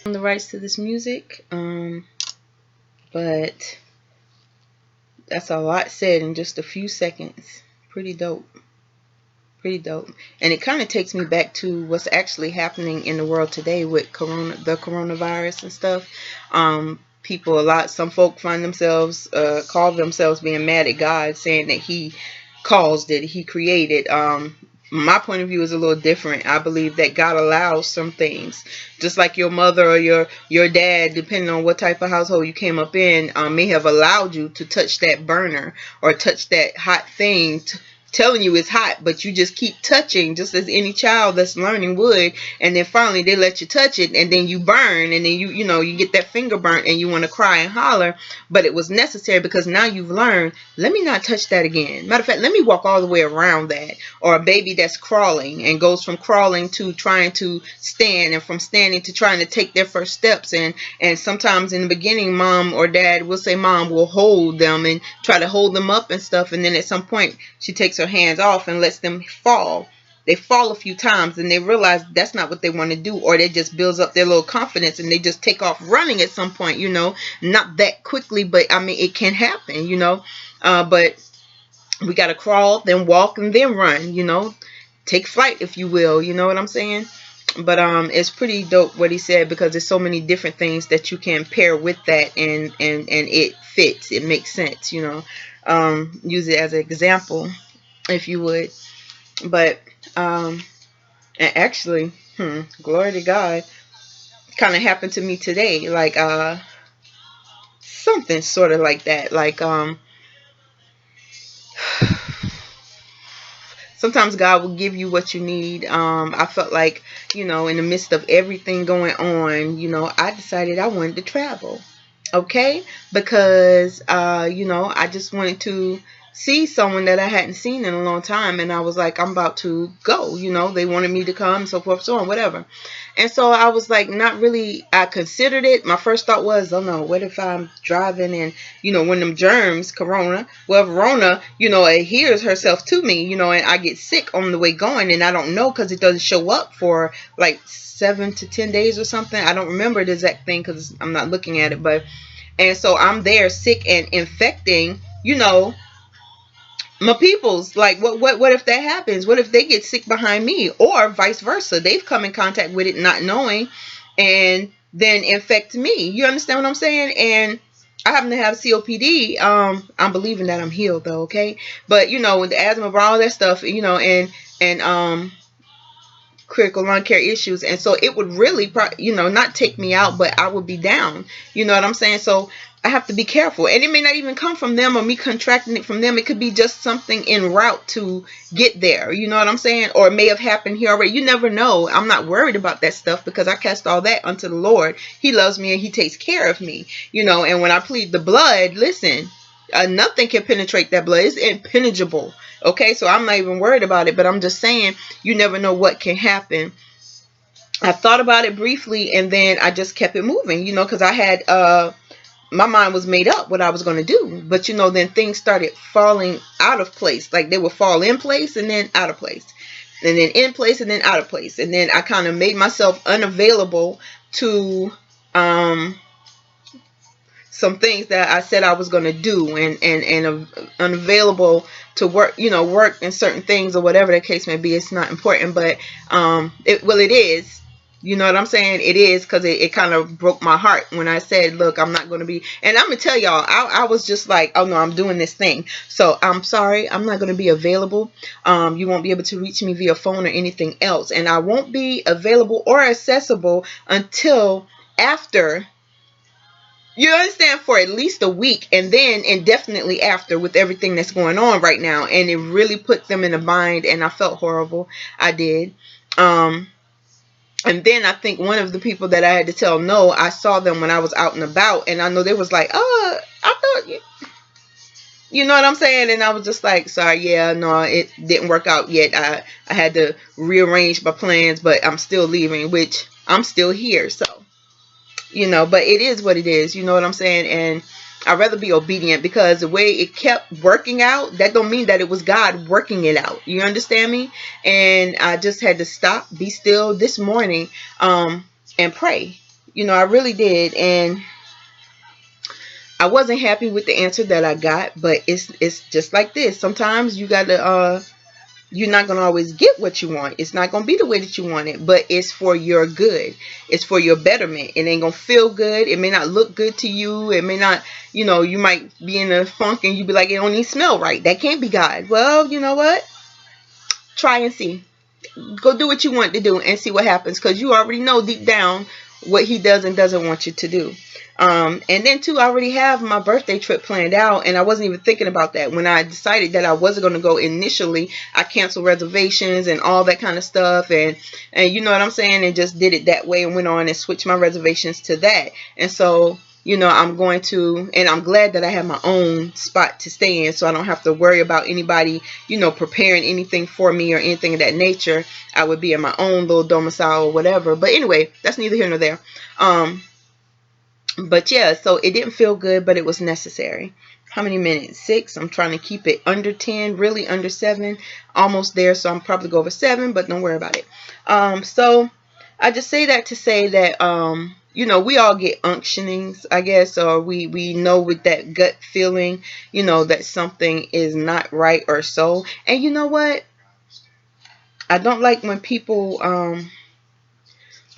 on the rights to this music. But that's a lot said in just a few seconds. Pretty dope. Pretty dope. And it kind of takes me back to what's actually happening in the world today with the coronavirus and stuff. People, some folk find themselves, call themselves being mad at God, saying that He caused it, He created. My point of view is a little different. I believe that God allows some things, just like your mother or your dad, depending on what type of household you came up in, may have allowed you to touch that burner or touch that hot thing, telling you it's hot, but you just keep touching, just as any child that's learning would, and then finally they let you touch it, and then you burn, and then you get that finger burnt, and you want to cry and holler, but it was necessary because now you've learned, let me not touch that again. Matter of fact, let me walk all the way around that. Or a baby that's crawling and goes from crawling to trying to stand, and from standing to trying to take their first steps, and sometimes in the beginning, mom or dad will say, mom will hold them and try to hold them up and stuff, and then at some point she takes her hands off and lets them fall. They fall a few times and they realize that's not what they want to do, or they just builds up their little confidence and they just take off running at some point, not that quickly, but I mean it can happen, but we got to crawl, then walk, and then run, take flight, if you will, you know what I'm saying? But it's pretty dope what he said, because there's so many different things that you can pair with that, and it fits, it makes sense, use it as an example, if you would. But and actually, glory to God, kind of happened to me today, like something sort of like that, like sometimes God will give you what you need. I felt like, in the midst of everything going on, I decided I wanted to travel. Okay? Because, I just wanted to see someone that I hadn't seen in a long time. And I was like, I'm about to go. They wanted me to come, so forth, so on, whatever. And so I was like, not really, I considered it. My first thought was, oh no, what if I'm driving and, one of them germs, Verona, adheres herself to me, and I get sick on the way going, and I don't know because it doesn't show up for like 7 to 10 days or something. I don't remember the exact thing because I'm not looking at it, and so I'm there sick and infecting, my peoples. Like, what if that happens? What if they get sick behind me, or vice versa? They've come in contact with it not knowing, and then infect me. You understand what I'm saying? And I happen to have COPD. I'm believing that I'm healed though, okay? But with the asthma, all that stuff, and critical lung care issues, and so it would really not take me out, but I would be down, you know what I'm saying? So I have to be careful, and it may not even come from them or me contracting it from them. It could be just something en route to get there, you know what I'm saying? Or it may have happened here already. You never know. I'm not worried about that stuff because I cast all that unto the Lord. He loves me and he takes care of me, and when I plead the blood, listen, nothing can penetrate that blood. It's impenetrable. Okay, so I'm not even worried about it, but I'm just saying, you never know what can happen. I thought about it briefly, and then I just kept it moving, because I had my mind was made up what I was going to do. But then things started falling out of place. Like they would fall in place and then out of place, and then in place and then out of place, and then I kind of made myself unavailable to some things that I said I was going to do, and unavailable to work, work in certain things or whatever the case may be. It's not important, but it is. You know what I'm saying? It is, because it kind of broke my heart when I said, look, I'm not going to be, and I'm going to tell y'all, I was just like, oh no, I'm doing this thing. So I'm sorry, I'm not going to be available. You won't be able to reach me via phone or anything else. And I won't be available or accessible until after, you understand, for at least a week, and then indefinitely after, with everything that's going on right now. And it really put them in a bind, and I felt horrible. I did. And then I think one of the people that I had to tell no, I saw them when I was out and about, and I know they was like, oh, I thought you know what I'm saying? And I was just like, sorry, yeah, no, it didn't work out yet. I had to rearrange my plans, but I'm still leaving, which I'm still here. So, but it is what it is. You know what I'm saying? And I'd rather be obedient, because the way it kept working out, that don't mean that it was God working it out. You understand me? And I just had to stop, be still this morning, and pray. You know, I really did. And I wasn't happy with the answer that I got, but it's just like this. Sometimes you gotta you're not gonna always get what you want. It's not gonna be the way that you want it, but it's for your good. It's for your betterment. It ain't gonna feel good. It may not look good to you. It may not, you know, you might be in a funk and you be like, it don't even smell right. That can't be God. Well, you know what? Try and see. Go do what you want to do and see what happens, because you already know deep down what he does and doesn't want you to do. And then too, I already have my birthday trip planned out, and I wasn't even thinking about that when I decided that I wasn't going to go initially. I canceled reservations and all that kind of stuff, and you know what I'm saying, and just did it that way and went on and switched my reservations to that. And so, you know, I'm going to, and I'm glad that I have my own spot to stay in, so I don't have to worry about anybody, you know, preparing anything for me or anything of that nature. I would be in my own little domicile or whatever. But anyway, that's neither here nor there. But yeah, so it didn't feel good, but it was necessary. How many minutes? 6. I'm trying to keep it under 10, really under 7, almost there. So I'm probably go over 7, but don't worry about it. So I just say that to say that, you know, we all get unctionings, I guess, or we know with that gut feeling, you know, that something is not right or so. And you know what? I don't like when people,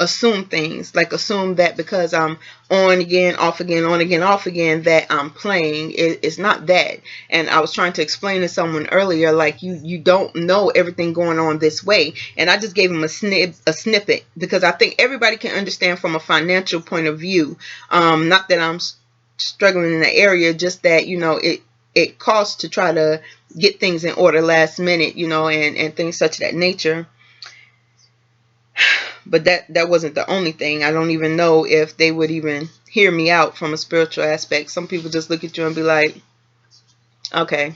assume things, like assume that because I'm on again, off again, on again, off again, that I'm playing. It's not that. And I was trying to explain to someone earlier, like you don't know everything going on this way. And I just gave them a snippet, because I think everybody can understand from a financial point of view. Not that I'm struggling in the area, just that, you know, it costs to try to get things in order last minute, you know, and things such of that nature. But that wasn't the only thing. I don't even know if they would even hear me out from a spiritual aspect. Some people just look at you and be like, okay,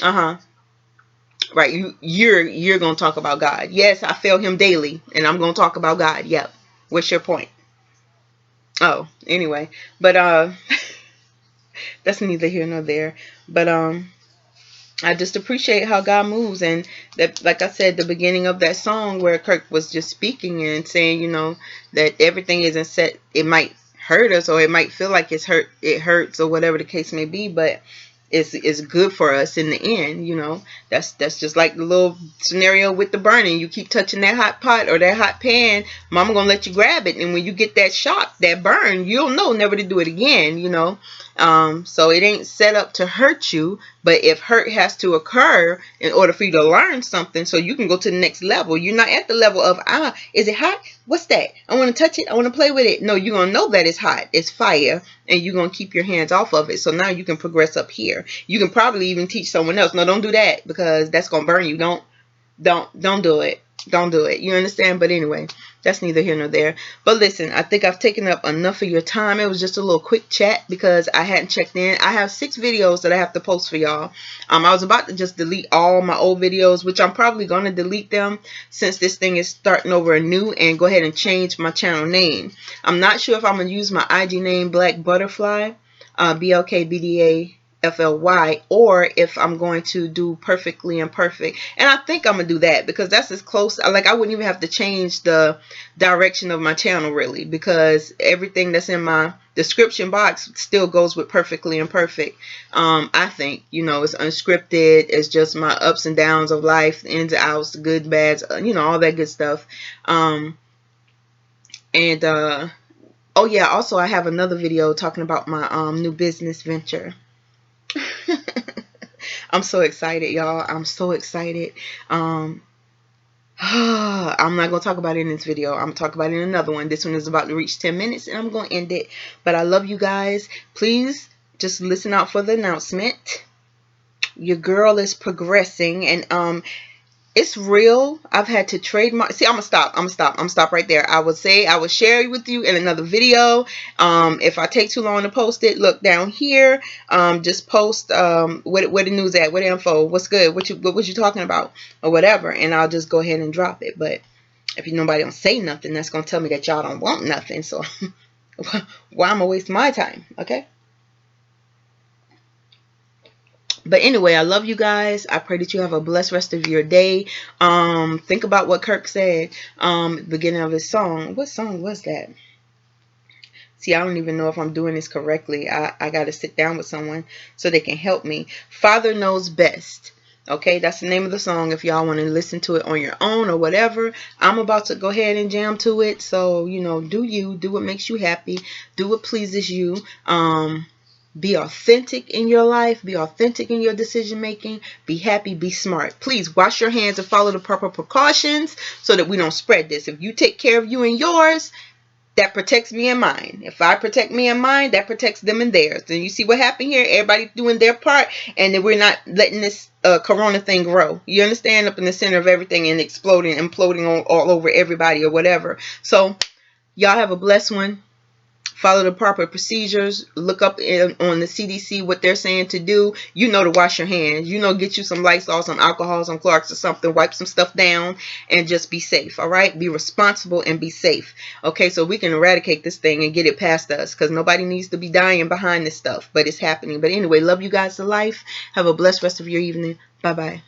right, you're gonna talk about God. Yes, I fail him daily, and I'm gonna talk about God. Yep. What's your point? Oh, anyway, but that's neither here nor there. But I just appreciate how God moves, and that, like I said, the beginning of that song where Kirk was just speaking and saying, you know, that everything isn't set. It might hurt us, or it might feel like it hurts, or whatever the case may be, but it's good for us in the end. You know, that's just like the little scenario with the burning. You keep touching that hot pot or that hot pan, mama gonna let you grab it, and when you get that shock, that burn, you'll know never to do it again. You know, so it ain't set up to hurt you, but if hurt has to occur in order for you to learn something, so you can go to the next level. You're not at the level of, is it hot? What's that? I want to touch it. I want to play with it. No, you're going to know that it's hot. It's fire. And you're going to keep your hands off of it. So now you can progress up here. You can probably even teach someone else. No, don't do that, because that's going to burn you. Don't do it. Don't do it. You understand? But anyway, that's neither here nor there. But listen, I think I've taken up enough of your time. It was just a little quick chat because I hadn't checked in. I have 6 videos that I have to post for y'all. I was about to just delete all my old videos, which I'm probably going to delete them since this thing is starting over anew, and go ahead and change my channel name. I'm not sure if I'm going to use my IG name, Black Butterfly, BLKBDA. FLY, or if I'm going to do Perfectly Imperfect. And I think I'm gonna do that, because that's as close, like I wouldn't even have to change the direction of my channel really, because everything that's in my description box still goes with Perfectly Imperfect. I think, you know, it's unscripted. It's just my ups and downs of life, the ins and outs, the good, bads, you know, all that good stuff. Oh yeah, also I have another video talking about my new business venture. I'm so excited, y'all. I'm so excited. I'm not going to talk about it in this video. I'm going to talk about it in another one. This one is about to reach 10 minutes, and I'm going to end it. But I love you guys. Please just listen out for the announcement. Your girl is progressing, and it's real. I've had to trademark. See, I'm gonna stop right there. I would share it with you in another video. If I take too long to post it, look down here. Just post where the news at, where the info, what's good, what you talking about, or whatever, and I'll just go ahead and drop it. But if nobody don't say nothing, that's gonna tell me that y'all don't want nothing. So why am I wasting my time? Okay. But anyway, I love you guys. I pray that you have a blessed rest of your day. Think about what Kirk said, beginning of his song. What song was that? See, I don't even know if I'm doing this correctly. I got to sit down with someone so they can help me. Father Knows Best. Okay, that's the name of the song if y'all want to listen to it on your own or whatever. I'm about to go ahead and jam to it. So, you know, do you. Do what makes you happy. Do what pleases you. Be authentic in your life. Be authentic in your decision making. Be happy. Be smart. Please wash your hands and follow the proper precautions so that we don't spread this. If you take care of you and yours, that protects me and mine. If I protect me and mine, that protects them and theirs. And you see what happened here? Everybody doing their part, and then we're not letting this corona thing grow. You understand? Up in the center of everything and exploding, imploding all over everybody or whatever. So y'all have a blessed one. Follow the proper procedures. Look up on the CDC what they're saying to do. You know to wash your hands. You know, get you some Lysol, some alcohol, some Clorox or something. Wipe some stuff down and just be safe. All right? Be responsible and be safe. Okay, so we can eradicate this thing and get it past us because nobody needs to be dying behind this stuff. But it's happening. But anyway, love you guys to life. Have a blessed rest of your evening. Bye-bye.